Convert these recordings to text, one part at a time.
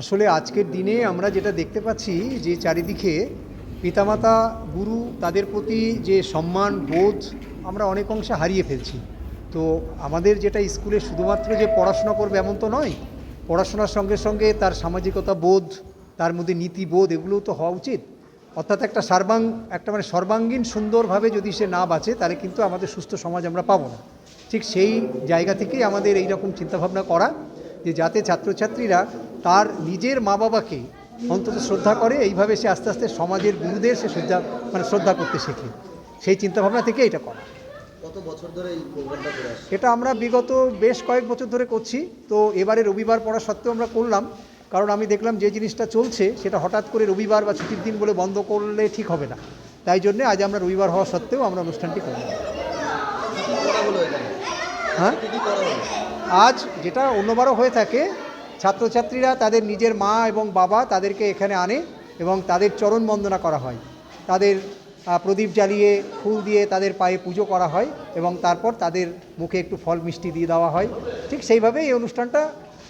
আসলে আজকের দিনে আমরা যেটা দেখতে পাচ্ছি যে চারিদিকে পিতামাতা গুরু তাদের প্রতি যে সম্মান বোধ আমরা অনেক অংশে হারিয়ে ফেলছি। তো আমাদের যেটা স্কুলে শুধুমাত্র যে পড়াশোনা করবে এমন তো নয়, পড়াশোনার সঙ্গে সঙ্গে তার সামাজিকতা বোধ, তার মধ্যে নীতিবোধ এগুলোও তো হওয়া উচিত। অর্থাৎ একটা সর্বাঙ্গীন সুন্দরভাবে যদি সে না বাঁচে তাহলে কিন্তু আমাদের সুস্থ সমাজ আমরা পাবো না। ঠিক সেই জায়গা থেকেই আমাদের এইরকম চিন্তাভাবনা করা যে যাতে ছাত্রছাত্রীরা তার নিজের মা বাবাকে অন্তত শ্রদ্ধা করে, এইভাবে সে আস্তে আস্তে সমাজের গুরুদের সে শ্রদ্ধা করতে শেখে। সেই চিন্তাভাবনা থেকে এটা করা। কত বছর ধরে এই প্রোগ্রামটা করে আসছে? এটা আমরা বিগত বেশ কয়েক বছর ধরে করছি। তো এবারে রবিবার পড়া সত্ত্বেও আমরা করলাম, কারণ আমি দেখলাম যে জিনিসটা চলছে সেটা হঠাৎ করে রবিবার বা ছুটির দিন বলে বন্ধ করলে ঠিক হবে না। তাই জন্যে আজ আমরা রবিবার হওয়া সত্ত্বেও আমরা অনুষ্ঠানটি করলাম। হ্যাঁ, আজ যেটা অন্যবারও হয়ে থাকে, ছাত্রছাত্রীরা তাদের নিজের মা এবং বাবা তাদেরকে এখানে আনে এবং তাদের চরণ বন্দনা করা হয়, তাদের প্রদীপ জ্বালিয়ে ফুল দিয়ে তাদের পায়ে পুজো করা হয় এবং তারপর তাদের মুখে একটু ফল মিষ্টি দিয়ে দেওয়া হয়। ঠিক সেইভাবেই এই অনুষ্ঠানটা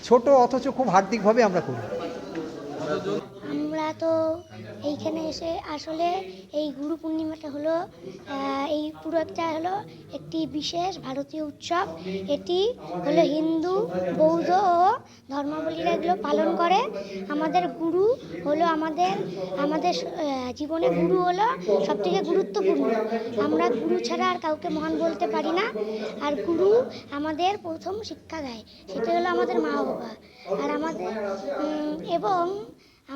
ছোট অথচ খুব হার্দিকভাবে আমরা করি। আমরা তো এইখানে এসে আসলে এই গুরু পূর্ণিমাটা হলো এই পুরো একটা হলো একটি বিশেষ ভারতীয় উৎসব। এটি হলো হিন্দু, বৌদ্ধ ও ধর্মাবলীরা এগুলো পালন করে। আমাদের গুরু হলো আমাদের জীবনে গুরু হলো সবথেকে গুরুত্বপূর্ণ। আমরা গুরু ছাড়া আর কাউকে মহান বলতে পারি না। আর গুরু আমাদের প্রথম শিক্ষা দেয়, সেটা হলো আমাদের মা বাবা। আর এবং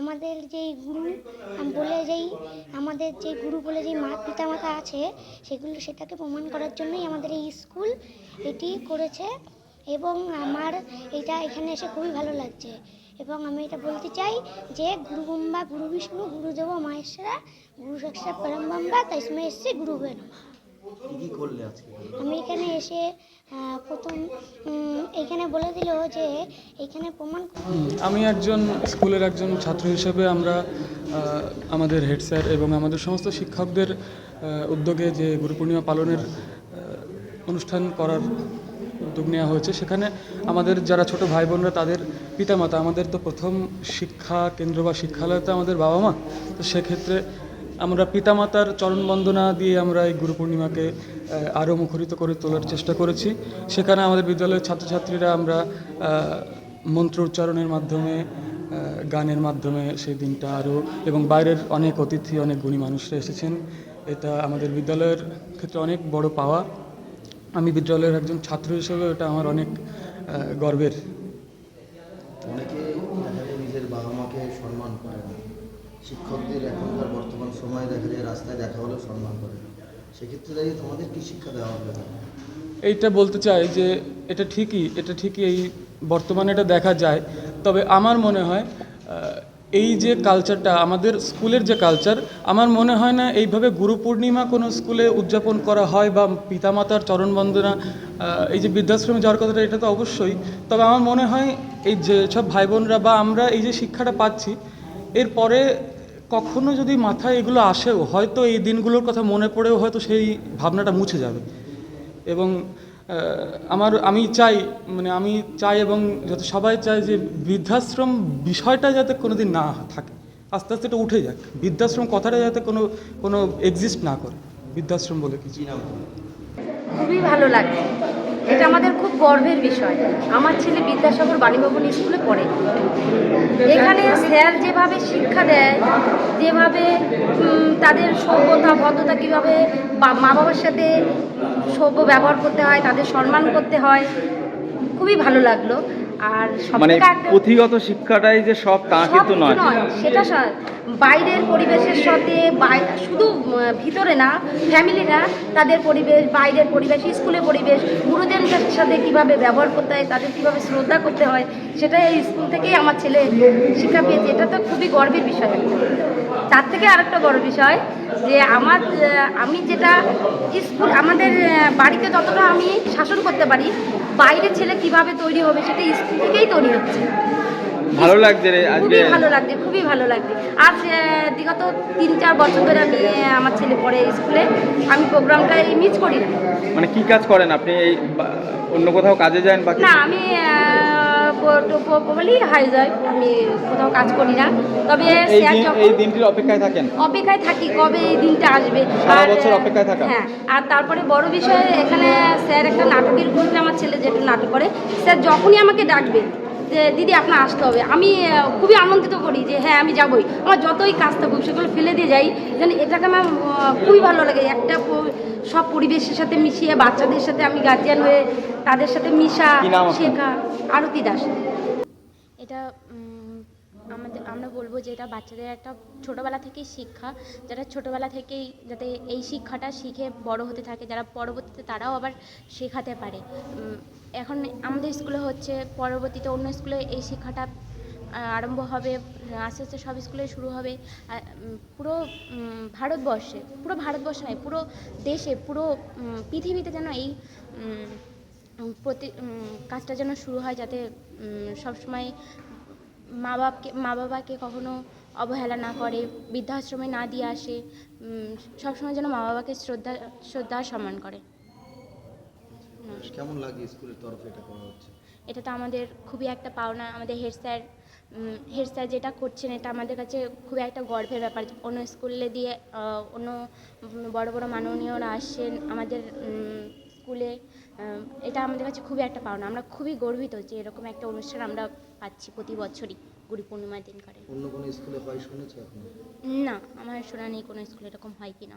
আমাদের যেই গুরু বলে যেই পিতামাতা আছে সেটাকে প্রমাণ করার জন্যই আমাদের এই স্কুল এটি করেছে। এবং আমার এখানে এসে খুবই ভালো লাগছে। এবং আমি এটা বলতে চাই যে গুরু ব্রহ্মা গুরু বিষ্ণু গুরুদেব মহেশ্বরা গুরু সাক্ষাৎ পরমব্রহ্ম তস্মৈ শ্রী গুরুবে নমঃ। আমি এখানে এসে প্রথম এখানে বলে দিল যে এখানে প্রমাণ। আমি স্কুলের একজন ছাত্র হিসেবে আমরা আমাদের হেড স্যার এবং আমাদের সমস্ত শিক্ষকদের উদ্যোগে যে গুরু পূর্ণিমা পালনের অনুষ্ঠান করার উদ্যোগ নেওয়া হয়েছে, সেখানে আমাদের যারা ছোট ভাই বোনরা তাদের পিতামাতা, আমাদের তো প্রথম শিক্ষা কেন্দ্র বা শিক্ষালয় তো আমাদের বাবা মা। তো সেক্ষেত্রে আমরা পিতামাতার চরণ বন্দনা দিয়ে আমরা এই গুরু পূর্ণিমাকে আরও মুখরিত করে তোলার চেষ্টা করেছি। সেখানে আমাদের বিদ্যালয়ের ছাত্রছাত্রীরা আমরা মন্ত্র উচ্চারণের মাধ্যমে, গানের মাধ্যমে সেই দিনটা আরও, এবং বাইরের অনেক অতিথি, অনেক গুণী মানুষরা এসেছেন। এটা আমাদের বিদ্যালয়ের ক্ষেত্রে অনেক বড় পাওয়া। আমি বিদ্যালয়ের একজন ছাত্র হিসেবে এটা আমার অনেক গর্বের। অনেকে নিজের বাবা মাকে সম্মান করে না, শিক্ষকদের এখনকার বর্তমান সময়ে দেখা যায় রাস্তায় দেখা হলেও সম্মান করে না। সেক্ষেত্রে দাঁড়িয়ে তোমাদের কি শিক্ষা দেওয়া হবে? এইটা বলতে চাই যে এটা ঠিকই এই বর্তমানে এটা দেখা যায়। তবে আমার মনে হয় এই যে কালচারটা আমাদের স্কুলের যে কালচার, আমার মনে হয় না এইভাবে গুরু পূর্ণিমা কোনো স্কুলে উদযাপন করা হয় বা পিতামাতার চরণ বন্দনা, এই যে বৃদ্ধাশ্রমে যাওয়ার কথাটা, এটা তো অবশ্যই। তবে আমার মনে হয় এই যে সব ভাই বোনরা বা আমরা এই যে শিক্ষাটা পাচ্ছি, এরপরে কখনো যদি মাথায় এগুলো আসেও, হয়তো এই দিনগুলোর কথা মনে পড়েও হয়তো সেই ভাবনাটা মুছে যাবে। এবং আমি চাই এবং যাতে সবাই চায় যে বৃদ্ধাশ্রম বিষয়টা যাতে কোনো দিন না থাকে, আস্তে আস্তে এটা উঠে যাক। বৃদ্ধাশ্রম কথাটা যাতে কোনো এক্সিস্ট না করে, বৃদ্ধাশ্রম বলে কিছু। খুবই ভালো লাগে, এটা আমাদের খুব গর্বের বিষয়। আমার ছেলে বিদ্যাসাগর বাণীভবন স্কুলে পড়ে। এখানে স্যার যেভাবে শিক্ষা দেয়, যেভাবে তাদের সভ্যতা ভদ্রতা, কীভাবে মা বাবার সাথে সভ্য ব্যবহার করতে হয়, তাদের সম্মান করতে হয়, খুবই ভালো লাগলো। আর পুঁথিগত শিক্ষাটাই যে সব তা কিন্তু নয়, সেটা বাইরের পরিবেশের সাথে, শুধু ভিতরে না, ফ্যামিলি না, তাদের পরিবেশ, বাইরের পরিবেশ, স্কুলের পরিবেশ, গুরুজনদের সাথে কীভাবে ব্যবহার করতে হয়, তাদের কীভাবে শ্রদ্ধা করতে হয়, সেটাই এই স্কুল থেকেই আমার ছেলে শিক্ষা পেয়েছে। এটা তো খুবই গর্বের বিষয়। তার থেকে আরেকটা বড় বিষয় যে আমি যেটা স্কুল, আমাদের বাড়িতে ততটা আমি শাসন করতে পারি, বাইরের ছেলে কিভাবে তৈরি হবে সেটা স্কুল থেকেই তৈরি হচ্ছে। ভালো লাগছে রে, খুবই ভালো লাগছে। আজ বিগত 3-4 বছর ধরে আমি আমার ছেলে পড়ে স্কুলে, আমি প্রোগ্রামটা মিস করি না। মানে কি কাজ করেন আপনি? অন্য কোথাও কাজে যান? না, আমি বলেই হাই যায়, আমি কোথাও কাজ করি না। তবে এই স্যার দিন যখন এই দিনটির অপেক্ষায় থাকেন, অপেক্ষায় থাকি কবে এই দিনটা আসবে। সারা আর বছর অপেক্ষায় থাকা? হ্যাঁ, আর তারপরে বড় বিষয় এখানে স্যার একটা নাটকের গ্রুপে, আমার ছেলে যেটা নাটক করে, স্যার যখনই আমাকে ডাকবে যে দিদি আপনার আসতে হবে, আমি খুবই আনন্দিত করি যে হ্যাঁ আমি যাবই। আমার যতই কাজ থাকুক সেগুলো ফেলে দিয়ে যাই, যেন এটাকে আমার খুবই ভালো লাগে। একটা সব পরিবেশের সাথে মিশিয়ে, বাচ্চাদের সাথে আমি গার্জিয়ান হয়ে তাদের সাথে মিশা, কি নাম আপনার? শেখা। আরতি দাস। এটা আমরা বলবো যে এটা বাচ্চাদের একটা ছোটোবেলা থেকেই শিক্ষা, যারা ছোটোবেলা থেকেই যাতে এই শিক্ষাটা শিখে বড় হতে থাকে, যারা পরবর্তীতে তারাও আবার শেখাতে পারে। এখন আমাদের স্কুলে হচ্ছে, পরবর্তীতে অন্য স্কুলে এই শিক্ষাটা আরম্ভ হবে, আস্তে আস্তে সব স্কুলে শুরু হবে। পুরো ভারতবর্ষে, পুরো ভারতবর্ষে নয়, পুরো দেশে, পুরো পৃথিবীতে যেন এই কাজটা যেন শুরু হয়, যাতে সবসময় মা বাবাকে কখনো অবহেলা না করে, বৃদ্ধাশ্রমে না দিয়ে আসে, সবসময় যেন মা বাবাকে শ্রদ্ধা সম্মান করে। কেমন লাগে স্কুলের তরফে এটা করা হচ্ছে? এটা তো আমাদের খুবই একটা পাওনা। আমাদের হেড স্যার যেটা করছেন, এটা আমাদের কাছে খুবই একটা গর্বের ব্যাপার। অন্য স্কুলে দিয়ে অন্য বড় বড় মাননীয়রা আসছেন আমাদের স্কুলে, এটা আমাদের কাছে খুবই একটা পাওনা। আমরা খুবই গর্বিত যে এরকম একটা অনুষ্ঠান আমরা পাচ্ছি প্রতি বছরই গুরু পূর্ণিমার দিন করে। অন্য কোনো স্কুলে হয় শুনেছো এখন? না, আমার শোনা নেই কোনো স্কুলে এরকম হয় কিনা।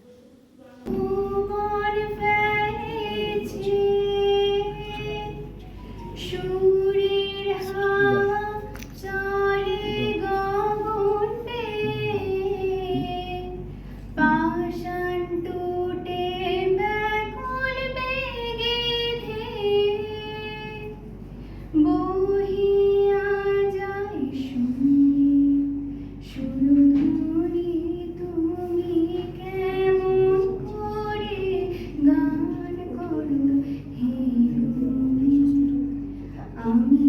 আমি